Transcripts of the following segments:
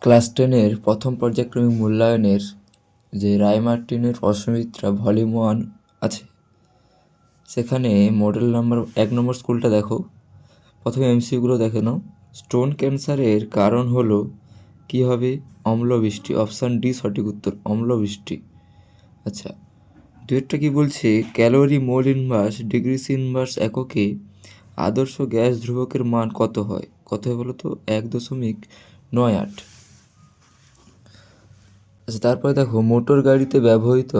Class 10-এর প্রথম পর্যায়ক্রমিক মূল্যায়নের যে রায়-মার্টিনের প্রশ্নবিচিত্রা ভলিউম 1 আছে, সেখানে মডেল নাম্বার 1 নম্বর স্কুলটা দেখো। প্রথমে এমসিকিউগুলো দেখে নাও। স্টোন ক্যান্সারের কারণ হলো কি হবে? অম্লবৃষ্টি। অপশান ডি সঠিক উত্তর, অম্লবৃষ্টি। আচ্ছা, দুয়েরটা কি বলছে? Calorie mole inverse degrees inverse এককে আদর্শ গ্যাস ধ্রুবকের মান কত হয়? কত হয় বলো তো? 1.98। আচ্ছা, তারপরে দেখো, মোটর গাড়িতে ব্যবহৃত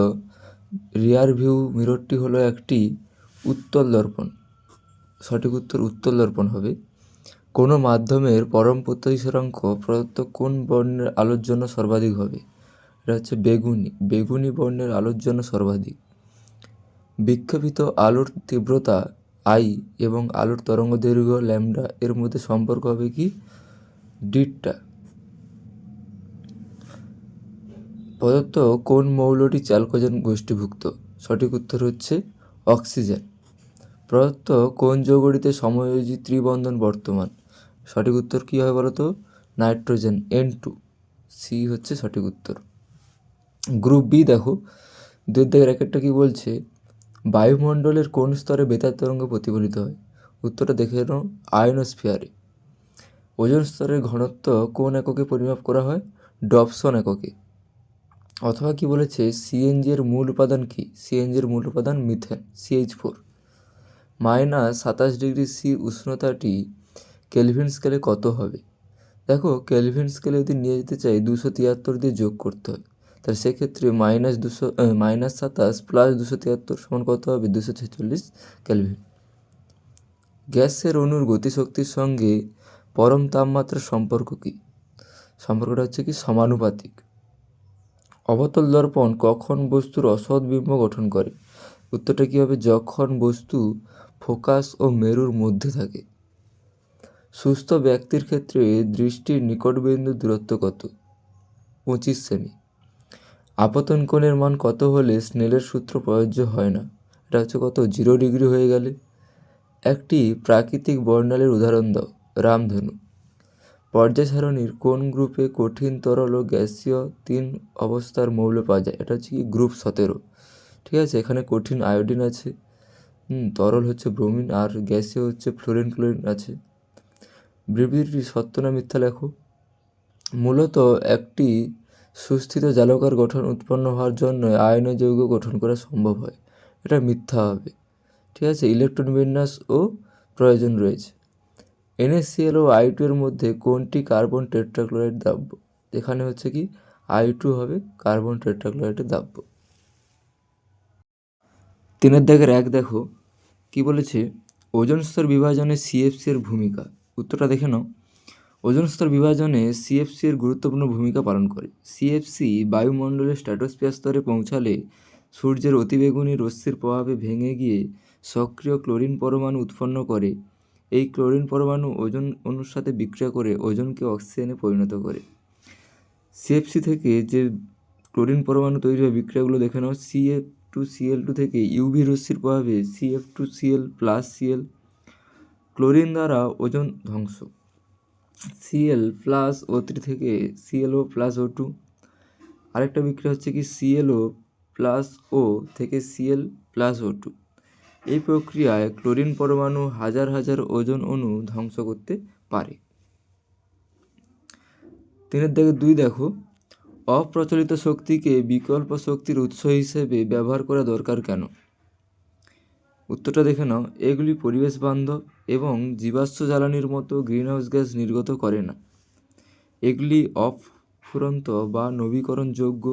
রিয়ার ভিউ মিররটি হলো একটি উত্তল দর্পণ। সঠিক উত্তর উত্তল দর্পণ হবে। কোনো মাধ্যমের পরম প্রতিসরাঙ্ক প্রদত্ত কোন বর্ণের আলোর জন্য সর্বাধিক হবে? এটা হচ্ছে বেগুনি। বেগুনি বর্ণের আলোর জন্য সর্বাধিক। বিক্ষেপিত আলোর তীব্রতা আই এবং আলোর তরঙ্গদৈর্ঘ্য ল্যামডা এর মধ্যে সম্পর্ক হবে কি? ডিটা। প্রদত্ত কোন মৌলটি চ্যালকোজেন গোষ্ঠীভুক্ত? সঠিক উত্তর হচ্ছে অক্সিজেন। প্রদত্ত কোন যৌগটিতে সমযোজী ত্রিবন্ধন বর্তমান? সঠিক উত্তর কী হয় বলো তো? Nitrogen, N2। সি হচ্ছে সঠিক উত্তর। গ্রুপ বি দেখো, দুই দাগের একটা কী বলছে? বায়ুমণ্ডলের কোন স্তরে বেতার তরঙ্গ প্রতিফলিত হয়? উত্তরটা দেখে নাও, আয়নোস্ফিয়ারে। ওজোন স্তরের ঘনত্ব কোন এককে পরিমাপ করা হয়? ডবসন এককে। অথবা কি বলেছে? সিএনজি এর মূল উপাদান কি? সিএনজি এর মূল উপাদান মিথেন, CH4। -27°C উষ্ণতাটি কেলভিন স্কেলে কত হবে? দেখো, কেলভিন স্কেলে যদি নিয়ে যেতে চাই 273 দিয়ে যোগ করতে হয়, তাহলে সেক্ষেত্রে -27 প্লাস 273 সমান কত হবে? 246 কেলভিন। গ্যাসের অণুর গতিশক্তির সঙ্গে পরম তাপমাত্রার সম্পর্ক কী? সম্পর্কটা হচ্ছে কি? সমানুপাতিক। অবতল দর্পণ কখন বস্তুর অসৎ বিম্ব গঠন করে? উত্তরটা কী হবে? যখন বস্তু ফোকাস ও মেরুর মধ্যে থাকে। সুস্থ ব্যক্তির ক্ষেত্রে দৃষ্টির নিকটবিন্দুর দূরত্ব কত? 25 সেমি। আপতন কোণের মান কত হলে স্নেলের সূত্র প্রযোজ্য হয় না? এটা হচ্ছে কত? 0 ডিগ্রি হয়ে গেলে। একটি প্রাকৃতিক বর্ণালীর উদাহরণ দাও। রামধনু। পর্যায় সারণীর কোন গ্রুপে কঠিন, তরল ও গ্যাসীয় 3 অবস্থার মৌল পাওয়া যায়? এটা হচ্ছে কি? গ্রুপ 17। ঠিক আছে, এখানে কঠিন আয়োডিন আছে, তরল হচ্ছে ব্রোমিন, আর গ্যাসীয় হচ্ছে ফ্লোরিন, ক্লোরিন আছে। বিবৃতিটি সত্য না মিথ্যা লেখো। মূলত একটি সুস্থিত জালকার গঠন উৎপন্ন হওয়ার জন্য আয়ন যৌগ গঠন করা সম্ভব হয়। এটা মিথ্যা হবে। ঠিক আছে, ইলেকট্রন বিন্যাস ও প্রয়োজন রয়েছে। NaCl ও I2 এর মধ্যে কোনটি কার্বন টেট্রাক্লোরাইড দ্রাব্য? এখানে হচ্ছে কি? I2 হবে কার্বন টেট্রাক্লোরাইডের দ্রাব্য। 3 দাগের 1 দেখো, কি বলেছে? ওজোন স্তর বিভাজনে CFC এর ভূমিকা। উত্তরটা দেখে নাও। ওজোন স্তর বিভাজনে CFC এর গুরুত্বপূর্ণ ভূমিকা পালন করে। CFC বায়ুমণ্ডলের স্ট্র্যাটোস্ফিয়ার স্তরে পৌঁছালে সূর্যের অতিবেগুনি রশ্মির প্রভাবে ভেঙে গিয়ে সক্রিয় ক্লোরিন পরমাণু উৎপন্ন করে। এই ক্লোরিন পরমাণু ওজোন অণুর সাথে বিক্রিয়া করে ওজোনকে অক্সিজেনে পরিণত করে। CFC থেকে যে ক্লোরিন পরমাণু তৈরি হয়, বিক্রিয়াগুলো দেখে নাও। CF2Cl2 থেকে UV রশ্মির প্রভাবে CF2Cl+Cl। ক্লোরিন দ্বারা ওজোন ধ্বংস। Cl+O3 থেকে ClO+O2। আরেকটা বিক্রিয়া হচ্ছে কি? ClO+O থেকে Cl+O2। এই প্রক্রিয়ায় ক্লোরিন পরমাণু হাজার হাজার ওজোন অণু ধ্বংস করতে পারে। 3 দাগে 2 দেখো, অপ্রচলিত শক্তিকে বিকল্প শক্তির উৎস হিসেবে ব্যবহার করা দরকার কেন? উত্তরটা দেখে নাও। এগুলি পরিবেশ বান্ধব এবং জীবাশ্ম জ্বালানির মতো গ্রিনহাউস গ্যাস নির্গত করে না। এগুলি অফুরন্ত বা নবীকরণযোগ্য,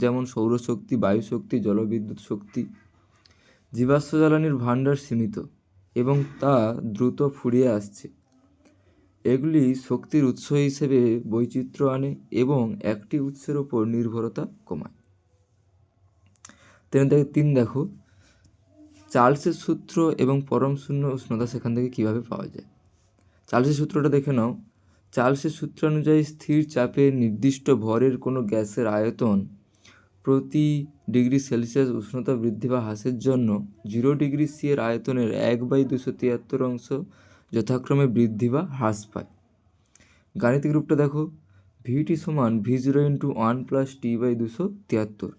যেমন সৌরশক্তি, বায়ুশক্তি, জলবিদ্যুৎ শক্তি। জীবাশ্ম জ্বালানির ভাণ্ডার সীমিত এবং তা দ্রুত ফুরিয়ে আসছে। এগুলি শক্তির উৎস হিসেবে বৈচিত্র্য আনে এবং একটি উৎসের ওপর নির্ভরতা কমায়। 3 দেখো, চার্লসের সূত্র এবং পরম শূন্য উষ্ণতা সেখান থেকে কীভাবে পাওয়া যায়? চার্লসের সূত্রটা দেখে নাও। চার্লসের সূত্র অনুযায়ী স্থির চাপে নির্দিষ্ট ভরের কোনো গ্যাসের আয়তন প্রতি ডিগ্রি সেলসিয়াস উষ্ণতা বৃদ্ধি বা হ্রাসের জন্য 0 ডিগ্রি সি এর আয়তনের 1/273 অংশ যথাক্রমে বৃদ্ধি বা হ্রাস পায়। গাণিতিক রূপটা দেখো। ভিটি সমান V0 ইন্টু 1+T/273।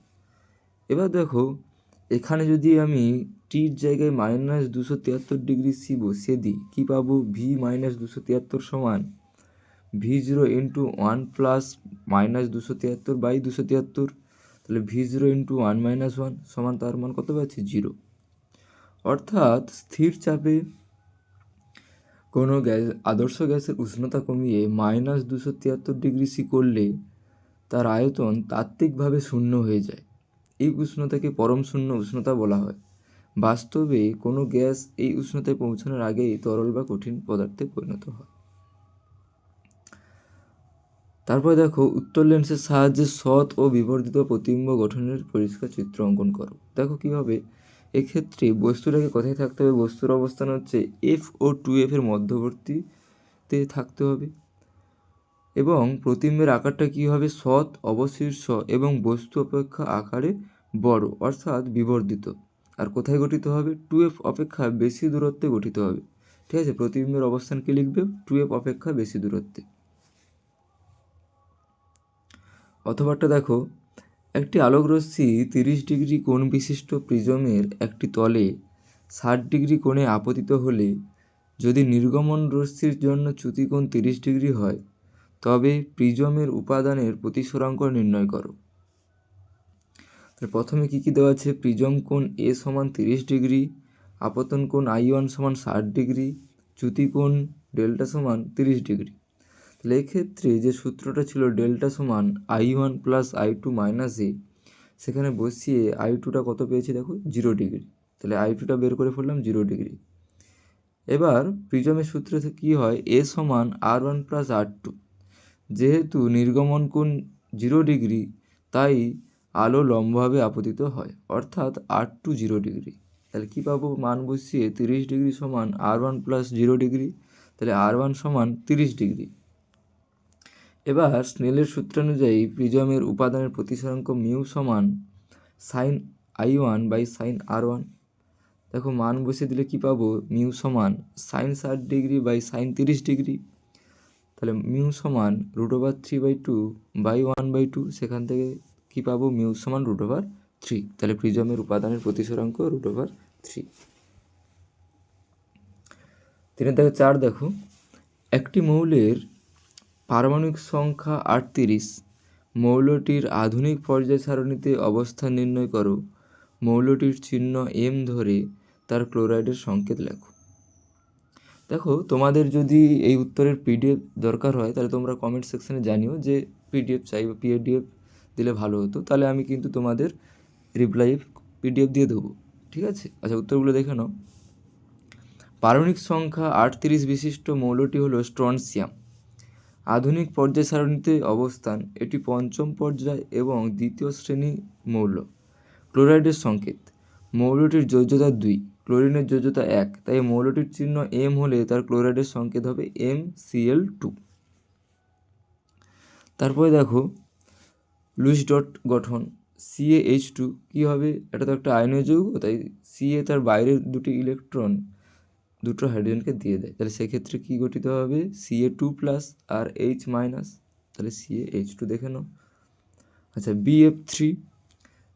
এবার দেখো এখানে যদি আমি টির জায়গায় -273°C বসিয়ে দিই কী পাবো? V-273 সমান V0 ইন্টু 1+-273/273। তাহলে V0 ইন্টু 1 - 1 সমান তার মান কত পাচ্ছি? 0। অর্থাৎ স্থির চাপে কোনো আদর্শ গ্যাসের উষ্ণতা কমিয়ে -273°C করলে তার আয়তন তাত্ত্বিকভাবে শূন্য হয়ে যায়। এই উষ্ণতাকে পরম শূন্য উষ্ণতা বলা হয়। বাস্তবে কোনো গ্যাস এই উষ্ণতায় পৌঁছানোর আগেই তরল বা কঠিন পদার্থে পরিণত হয়। তারপরে দেখো উত্তর লেন্সের সাহায্যে সৎ ও বিবর্ধিত প্রতিবিম্ব গঠনের পরিষ্কার চিত্র অঙ্কন করো। দেখো কী হবে, এক্ষেত্রে বস্তুটাকে কোথায় থাকতে হবে? বস্তুর অবস্থান হচ্ছে F ও 2F এর মধ্যবর্তীতে থাকতে হবে এবং প্রতিবিম্বের আকারটা কী হবে? সৎ, অবশীর্ষ এবং বস্তু অপেক্ষা আকারে বড় অর্থাৎ বিবর্ধিত। আর কোথায় গঠিত হবে? 2F অপেক্ষা বেশি দূরত্বে গঠিত হবে। ঠিক আছে, প্রতিবিম্বের অবস্থানকে লিখবে 2F অপেক্ষা বেশি দূরত্বে। অথবাটা দেখো, একটি আলোকরশ্মি 30° কোণ বিশিষ্ট প্রিজমের একটি তলে 60° কোণে আপতিত হলে যদি নির্গমন রশ্মির জন্য চ্যুতিকোণ 30° হয় তবে প্রিজমের উপাদানের প্রতিসরাঙ্ক নির্ণয় করো। প্রথমে কী কী দেওয়া আছে? প্রিজম কোণ A সমান 30°, আপতন কোণ I1 সমান 60°, চ্যুতিকোণ ডেল্টা সমান 30°। তাহলে এক্ষেত্রে যে সূত্রটা ছিল ডেল্টা সমান I1 + I2 - A, সেখানে বসিয়ে I2টা কত পেয়েছি দেখো? 0°। তাহলে I2টা বের করে ফেললাম 0°। এবার প্রিজমের সূত্রে কী হয়? A সমান R1 + R2। যেহেতু নির্গমন কোণ 0°, তাই আলো লম্বভাবে আপতিত হয় অর্থাৎ R2 0°। তাহলে কী পাবো? মান বসিয়ে 30° সমান R1 + 0°। তাহলে R1 সমান 30°। এবার স্নেলের সূত্রানুযায়ী প্রিজমের উপাদানের প্রতিসরাঙ্ক মিউ সমান sin I1/sin R1। দেখো মান বসিয়ে দিলে কী পাবো? মিউ সমান sin 60°/sin 30°। তাহলে মিউ সমান √3/2/1/2। সেখান থেকে কী পাবো? মিউ সমান √3। তাহলে প্রিজমের উপাদানের প্রতিসরাঙ্ক √3। 3-4 দেখো, একটি মৌলের পারমাণবিক সংখ্যা 38, মৌলটির আধুনিক পর্যায় সারণীতে অবস্থান নির্ণয় করো। মৌলটির চিহ্ন M ধরে তার ক্লোরাইডের সংকেত লেখো। দেখো তোমাদের যদি এই উত্তরের PDF দরকার হয় তাহলে তোমরা কমেন্ট সেকশানে জানিও যে PDF চাই বা PDF দিলে ভালো হতো, তাহলে আমি কিন্তু তোমাদের রিপ্লাই PDF দিয়ে দেবো। ঠিক আছে, আচ্ছা উত্তরগুলো দেখে নাও। পারমাণবিক সংখ্যা 38 বিশিষ্ট মৌলটি হলো স্ট্রনশিয়াম। আধুনিক পর্যায় সারণীতে অবস্থান, এটি পঞ্চম পর্যায় এবং দ্বিতীয় শ্রেণী মৌল। ক্লোরাইডের সংকেত, মৌলটির যোজ্যতা 2, ক্লোরিনের যোজ্যতা 1, তাই মৌলটির চিহ্ন M হলে তার ক্লোরাইডের সংকেত হবে MCl2। তারপরে দেখো লুইস ডট গঠন, CaH2 কী হবে? এটা তো একটা আয়নীয় যৌগ, তাই Ca তার বাইরের দুটো হাইড্রোজেনকে দিয়ে দেয়। তাহলে সেক্ষেত্রে কী গঠিত হবে? Ca2+ আর H-। তাহলে CaH2 দেখে নাও। আচ্ছা BF3,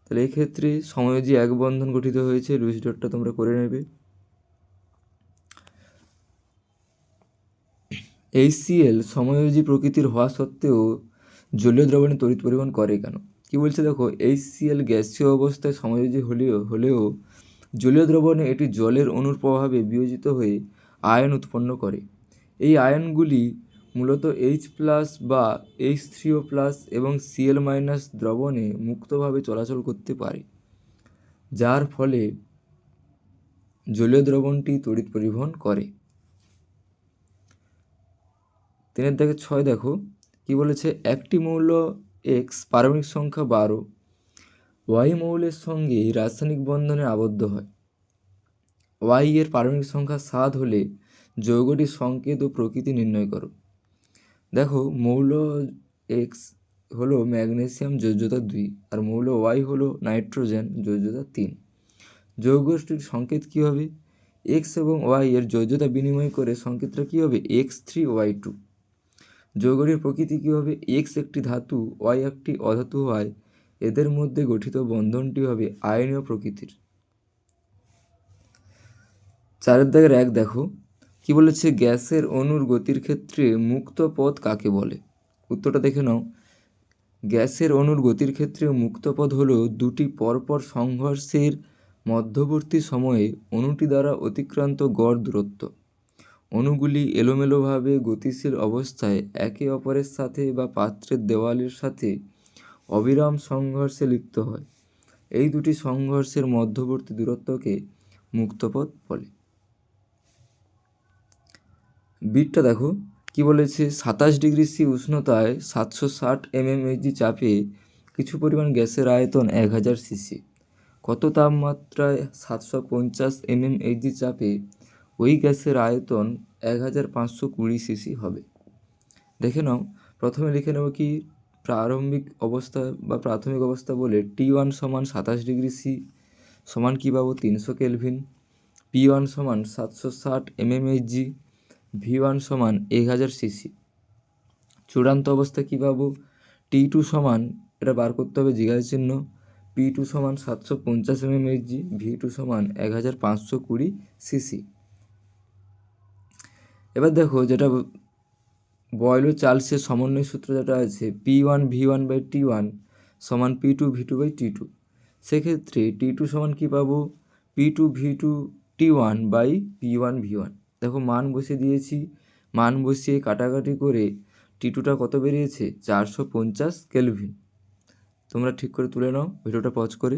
তাহলে এক্ষেত্রে সময়োজী এক বন্ধন গঠিত হয়েছে। লুইস ডটটা তোমরা করে নেবে। HCl সময়োজী প্রকৃতির হওয়া সত্ত্বেও জলীয় দ্রবণে তড়িৎ পরিবহন করে কেন? কি বলছে দেখো, HCl গ্যাসীয় অবস্থায় সময়োজী হলেও জলীয় দ্রবণে এটি জলের অণুর প্রভাবে বিয়োজিত হয়ে আয়ন উৎপন্ন করে। এই আয়নগুলি মূলত H+ বা H3O+ এবং Cl- দ্রবণে মুক্তভাবে চলাচল করতে পারে, যার ফলে জলীয় দ্রবণটি তড়িৎ পরিবহন করে। 3-6 দেখো কি বলেছে, একটি মৌল X পারমাণবিক সংখ্যা 12 Y মৌলের সঙ্গে রাসায়নিক বন্ধনে আবদ্ধ হয়। Y এর পারমাণবিক সংখ্যা 7 হলে যৌগটির সংকেত ও প্রকৃতি নির্ণয় করো। দেখো মৌল X হলো ম্যাগনেসিয়াম, যোজ্যতা 2, আর মৌল Y হলো নাইট্রোজেন, যোজ্যতা 3। যৌগটির সংকেত কী হবে? X এবং Y এর যোজ্যতা বিনিময় করে সংকেতটা কী হবে? X3Y2। যৌগটির প্রকৃতি কী হবে? এক্স একটি ধাতু, ওয়াই একটি অধাতু হয়, এদের মধ্যে গঠিত বন্ধনটি হবে আয়নীয় প্রকৃতির। 4-1 দেখো কি বলেছে, গ্যাসের অণুর গতির ক্ষেত্রে মুক্ত পথ কাকে বলে? উত্তরটা দেখে নাও। গ্যাসের অণুর গতির ক্ষেত্রে মুক্ত পথ হলো দুটি পরপর সংঘর্ষের মধ্যবর্তী সময়ে অণুটি দ্বারা অতিক্রান্ত গড় দূরত্ব। অণুগুলি এলোমেলোভাবে গতিশীল অবস্থায় একে অপরের সাথে বা পাত্রের দেওয়ালের সাথে অবিরাম সংঘর্ষে লিপ্ত হয়। এই দুটি সংঘর্ষের মধ্যবর্তী দূরত্বকে মুক্তপথ বলে। বিটটা দেখো কি বলেছে, 27°C উষ্ণতায় 760 mmHg চাপে কিছু পরিমাণ গ্যাসের আয়তন 1000 সিসি। কত তাপমাত্রায় 750 mmHg চাপে ওই গ্যাসের আয়তন 1520 সিসি হবে? দেখে নাও, প্রথমে লিখে নেব কি প্রারম্ভিক অবস্থা বা প্রাথমিক অবস্থা বলে T1 সমান 27°C সমান কী পাবো? 300 কেলভিন। P1 সমান 760 mmHg, V1 সমান 1000 সিসি। চূড়ান্ত অবস্থা কী পাবো? T2 সমান, এটা বার করতে হবে জিজ্ঞাসা চিহ্ন, P2 সমান 750 mmHg, V2 সমান 1520 সিসি। এবার দেখো যেটা বয়ল চার্লসের সমন্বয় সূত্র যেটা আছে P1V1/T1 সমান P2V2/T2, সেক্ষেত্রে T2 সমান কী পাবো? P2V2T1/P1V1। দেখো মান বসিয়ে দিয়েছি, মান বসিয়ে কাটাকাটি করে T2টা কত বেরিয়েছে? 450 কেলভিন। তোমরা ঠিক করে তুলে নাও ভিডিওটা পজ করে,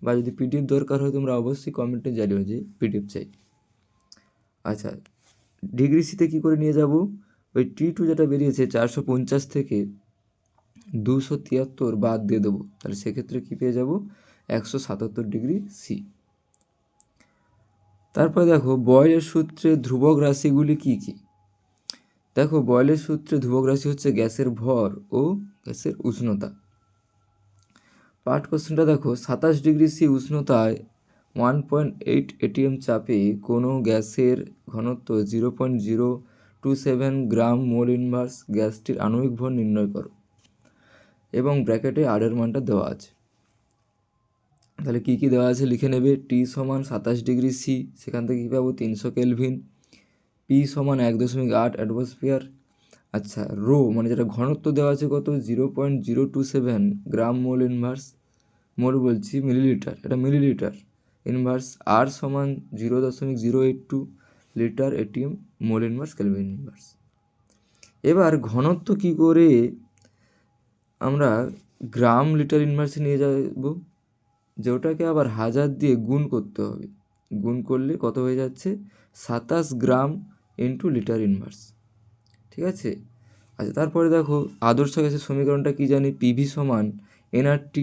বা যদি পিডিএফ দরকার হয় তোমরা অবশ্যই কমেন্টে জানিও যে পিডিএফ চাই। আচ্ছা, ডিগ্রি সিতে কী করে নিয়ে যাব? ওই T2 যেটা বেরিয়েছে 450 থেকে 273 বাদ দিয়ে দেবো, তাহলে সেক্ষেত্রে কী পেয়ে যাব? 177°C। তারপর দেখো বয়লের সূত্রে ধ্রুবক রাশিগুলি কী কী? দেখো বয়লের সূত্রে ধ্রুবক রাশি হচ্ছে গ্যাসের ভর ও গ্যাসের উষ্ণতা। পার্ট কোশ্চেনটা দেখো, 27°C উষ্ণতায় 1.8 atm চাপে কোনো গ্যাসের ঘনত্ব 0.027 গ্রাম মোল ইনভার্স, গ্যাসটির আণবিক ভর নির্ণয় করো, এবং ব্র্যাকেটে আর এর মানটা দেওয়া আছে। তাহলে কী কী দেওয়া আছে লিখে নেবে। T সমান 27°C, সেখান থেকে কী পাবো? 300 কেলভিন। P সমান 1.8 অ্যাটমসফিয়ার। আচ্ছা, রো মানে যেটা ঘনত্ব দেওয়া আছে কত? 0.027 গ্রাম মোল ইনভার্স, মোল বলছি মিলিলিটার, এটা মিলিলিটার ইনভার্স। আর সমান 0.082 litre atm mole inverse kelvin inverse. এবার ঘনত্ব কি করে আমরা গ্রাম লিটার ইনভার্সে নিয়ে যাব? যে ওটাকে আবার 1000 দিয়ে গুণ করতে হবে, গুণ করলে কত হয়ে যাচ্ছে? 27 গ্রাম ইন্টু লিটার ইনভার্স। ঠিক আছে। আচ্ছা, তারপরে দেখো আদর্শ গ্যাসের সমীকরণটা কি জানি? PV সমান nRT,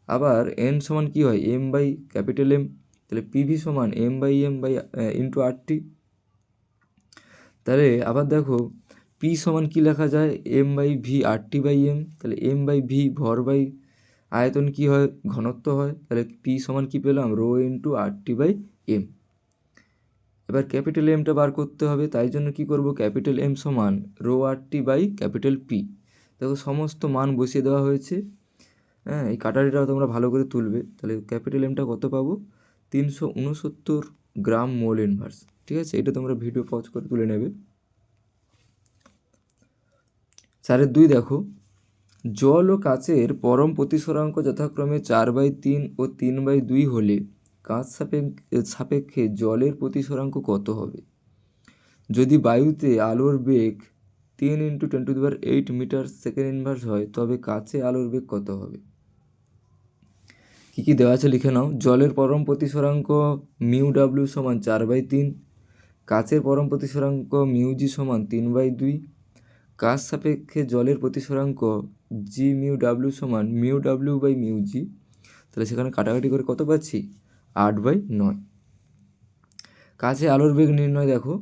আবার n সমান কী হয়? M/M, তাহলে PV সমান M/M ইন্টু RT। তাহলে আবার দেখো P সমান কী লেখা যায়? M/V RT/M, তাহলে M/V ভর বাই আয়তন কী হয়? ঘনত্ব হয়, তাহলে P সমান কী পেলাম? Rho into RT/M। এবার ক্যাপিটাল এমটা বার করতে হবে, তাই জন্য কি করব? ক্যাপিটাল M সমান রো RT/P। দেখো সমস্ত মান বসিয়ে দেওয়া হয়েছে। হ্যাঁ, এই কাটারিটাও তোমরা ভালো করে তুলবে। তাহলে ক্যাপিটাল এমটা কত পাবো? 369 গ্রাম মোল ইনভার্স। ঠিক আছে, এটা তোমরা ভিডিও পজ করে তুলে নেবে। 4-2 দেখো, জল ও কাচের পরম প্রতিসরাঙ্ক যথাক্রমে 4/3 ও 3/2 হলে কাচ সাপেক্ষে জলের প্রতিসরাঙ্ক কত হবে? যদি বায়ুতে আলোর বেগ 3 × 10⁸ মিটার সেকেন্ড ইনভার্স হয়, তবে কাচে আলোর বেগ কত হবে? কী কী দেওয়া আছে লিখে নাও। জলের পরম প্রতিসরাঙ্ক μW সমান 4/3, কাচের পরম প্রতিসরাঙ্ক μg সমান 3/2, কাচ সাপেক্ষে জলের প্রতিসরাঙ্ক gμW সমান μW/μg। তাহলে সেখানে কাটাকাটি করে কত পাচ্ছি? 8/9। কাছে আলোর বেগ নির্ণয় দেখো,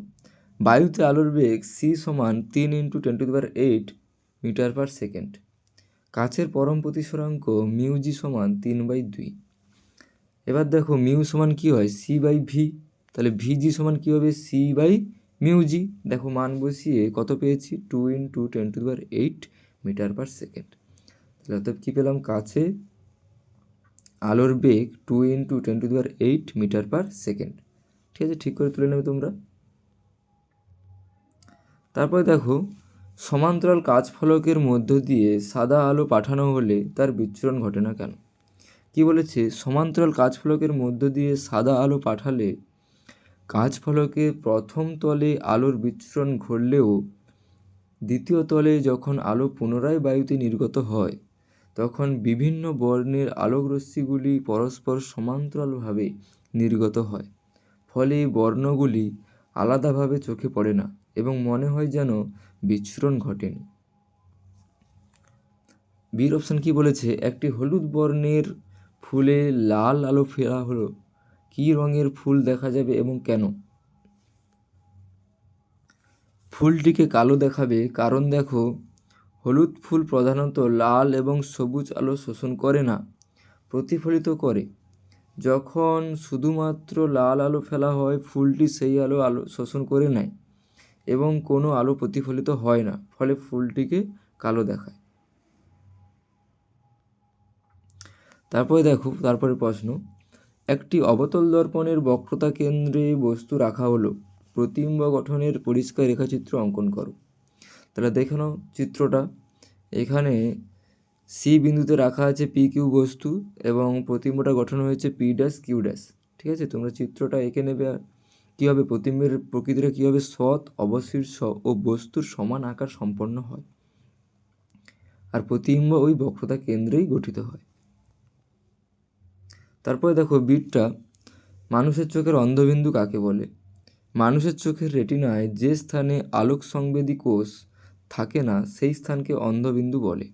বায়ুতে আলোর বেগ c সমান 3 × 10⁸ মিটার পার সেকেন্ড, কাচের পরম প্রতিসরাঙ্ক μg সমান 3/2। এবার দেখো মিউ সমান কী হয়? c/v, তাহলে vg সমান কী হবে? c/m। মিউজি দেখো মান বসিয়ে কত পেয়েছি, 2 × 10⁸ মিটার পার সেকেন্ড। তাহলে অর্থাৎ কী পেলাম, কাছে আলোর বেগ 2 × 10⁸ মিটার পার সেকেন্ড। ঠিক আছে, ঠিক করে তুলে নেবে তোমরা। তারপরে দেখো সমান্তরাল কাচ ফলকের মধ্য দিয়ে সাদা আলো পাঠানো হলে তার বিচ্ছুরণ ঘটে না কেন? কি বলেছে, সমান্তরাল কাচ ফলকের মধ্য দিয়ে সাদা আলো পাঠালে কাচ ফলকে প্রথম তলে আলোর বিচ্ছুরণ ঘটলেও দ্বিতীয় তলে যখন আলো পুনরায় বায়ুতে নির্গত হয় তখন বিভিন্ন বর্ণের আলোকরশ্মিগুলি পরস্পর সমান্তরালভাবে নির্গত হয়, ফলে এই বর্ণগুলি আলাদাভাবে চোখে পড়ে না এবং মনে হয় যেন বিচ্ছুরণ ঘটেনি। বির অপশান কি বলেছে, একটি হলুদ বর্ণের ফুলে লাল আলো ফেলা হলো কী রঙের ফুল দেখা যাবে এবং কেন? ফুলটিকে কালো দেখাবে, কারণ দেখো হলুদ ফুল প্রধানত লাল এবং সবুজ আলো শোষণ করে না, প্রতিফলিত করে। যখন শুধুমাত্র লাল আলো ফেলা হয় ফুলটি সেই আলো শোষণ করে নেয় এবং কোনো আলো প্রতিফলিত হয় না, ফলে ফুলটিকে কালো দেখায়। তারপরে দেখো তারপরে প্রশ্ন, একটি অবতল দর্পণের বক্রতা কেন্দ্রে বস্তু রাখা হলো, প্রতিবিম্ব গঠনের পরিষ্কার রেখাচিত্র অঙ্কন করো। তাহলে দেখে নাও চিত্রটা, এখানে সি বিন্দুতে রাখা আছে পি কিউ বস্তু এবং প্রতিবিম্বটা গঠন হয়েছে পি ড্যাশ কিউ ড্যাশ। ঠিক আছে, তোমরা চিত্রটা এঁকে নেবে। আর কী হবে, প্রতিবিম্বের প্রকৃতিটা কী হবে, সৎ, অবশীর্ষ ও বস্তুর সমান আকার সম্পন্ন হয়, আর প্রতিবিম্ব ওই বক্রতা কেন্দ্রেই গঠিত হয়। তারপরে দেখো বিটটা, মানুষের চোখের অন্ধবিন্দু কাকে বলে? মানুষের চোখের রেটিনায় যে স্থানে আলোক সংবেদী কোষ থাকে না সেই স্থানকে অন্ধবিন্দু বলে।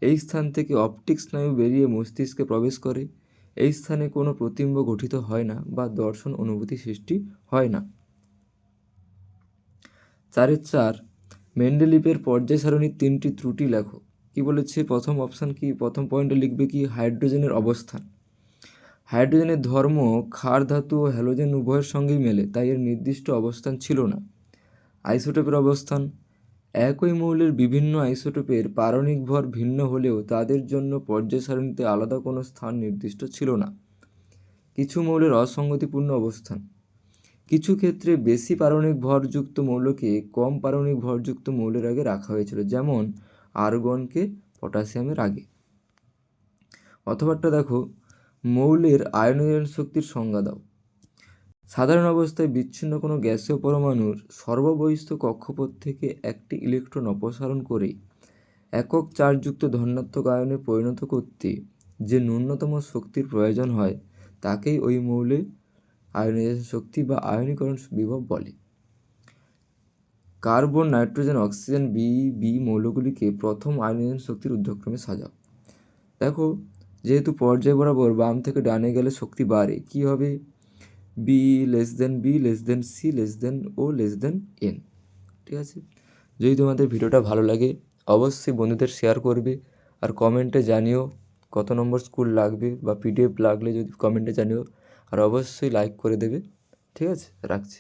এই স্থান থেকে অপটিক স্নায়ু বেরিয়ে মস্তিষ্কে প্রবেশ করে। এই স্থানে কোনো প্রতিবিম্ব গঠিত হয় না বা দর্শন অনুভূতি সৃষ্টি হয় না। 4 মেন্ডেলিভের পর্যায় সারণীর 3টি ত্রুটি লেখো। কি বলেছে, প্রথম অপশান কি, প্রথম পয়েন্টে লিখবে কি, হাইড্রোজেনের অবস্থান। হাইড্রোজেনের ধর্ম ক্ষার ধাতু ও হ্যালোজেন উভয়ের সঙ্গেই মেলে, তাই এর নির্দিষ্ট অবস্থান ছিল না। আইসোটোপের অবস্থান, একই মৌলের বিভিন্ন আইসোটোপের পারমাণবিক ভর ভিন্ন হলেও তাদের জন্য পর্যায় সারণীতে আলাদা কোনো স্থান নির্দিষ্ট ছিল না। কিছু মৌলের অসঙ্গতিপূর্ণ অবস্থান, কিছু ক্ষেত্রে বেশি পারমাণবিক ভরযুক্ত মৌলকে কম পারমাণবিক ভরযুক্ত মৌলের আগে রাখা হয়েছিল, যেমন আর্গনকে পটাশিয়ামের আগে। অথবাটা দেখো, মৌলের আয়নীকরণ শক্তির সংজ্ঞা দাও। সাধারণ অবস্থায় বিচ্ছিন্ন কোনো গ্যাসীয় পরমাণুর সর্ববহিস্থ কক্ষপথ থেকে একটি ইলেকট্রন অপসারণ করে একক চার্জযুক্ত ধনাত্মক আয়নে পরিণত করতে যে ন্যূনতম শক্তির প্রয়োজন হয় তাকেই ওই মৌলের আয়নাইজেশন শক্তি বা আয়নীকরণ বিভব বলে। কার্বন, নাইট্রোজেন, অক্সিজেন, বি মৌলগুলিকে প্রথম আয়নাইজেশন শক্তির ঊর্ধ্বক্রমে সাজাও। দেখো যেহেতু পর্যায় বরাবর বাম থেকে ডানে গেলে শক্তি বাড়ে, কি হবে, B less than C O N. ঠিক আছে, যদি তোমাদের ভিডিওটা ভালো লাগে অবশ্যই বন্ধুদের শেয়ার করবে, আর কমেন্টে জানিও কত নম্বর স্কুল লাগবে বা পিডিএফ লাগলে যদি কমেন্টে জানিও, আর অবশ্যই লাইক করে দেবে। ঠিক আছে, রাখছি।